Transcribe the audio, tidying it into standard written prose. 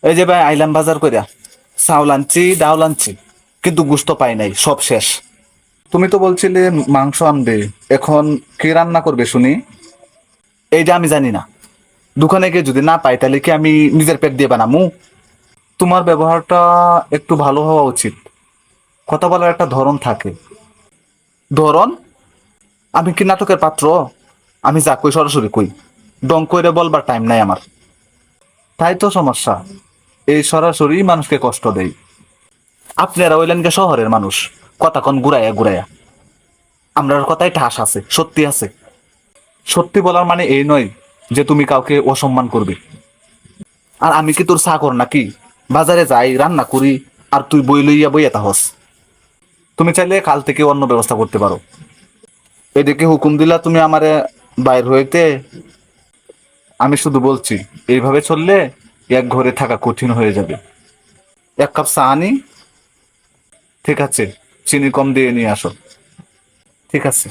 এই যে ভাই আইলাম বাজার কইরা, চাউল আনছি ডাউল আনছি, কিন্তু গুস্ত পাই নাই, সব শেষ। তুমি তো বলছিলে মাংস আনবে, এখন কে রান্না করবে শুনি? এইটা আমি জানি না। দোকানে গিয়ে যদি না পাই তাহলে কি আমি নিজের পেট দিয়ে বানামু? তোমার ব্যবহারটা একটু ভালো হওয়া উচিত। কথা বলার একটা ধরন থাকে। ধরন? আমি কি নাটকের পাত্র? আমি যা কই সরাসরি কই, ডং কইরে বলবার টাইম নাই আমার। তাই তো সমস্যা, এই সরাসরি মানুষকে কষ্ট দেয়। আপনারা হইলেন গে শহরের মানুষ, কথা কন ঘুরাইয়া ঘুরাইয়া। আমরার কথায় ঠাস আছে, সত্যি আছে। সত্যি বলার মানে এই নয় যে তুমি কাউকে অসম্মান করবে। আর আমি কি তোর চাকর নাকি? বাজারে যাই, রান্না করি, আর তুই বই লইয়া বইয়া তাহস। তুমি চাইলে কাল থেকে অন্য ব্যবস্থা করতে পারো। এদিকে হুকুম দিলা তুমি আমারে বাইর হইতে। আমি শুধু বলছি, এইভাবে চললে এক ঘরে থাকা কঠিন হয়ে যাবে। এক কাপ চা আনি? ঠিক আছে, চিনি কম দিয়ে নিয়ে আসো। ঠিক আছে।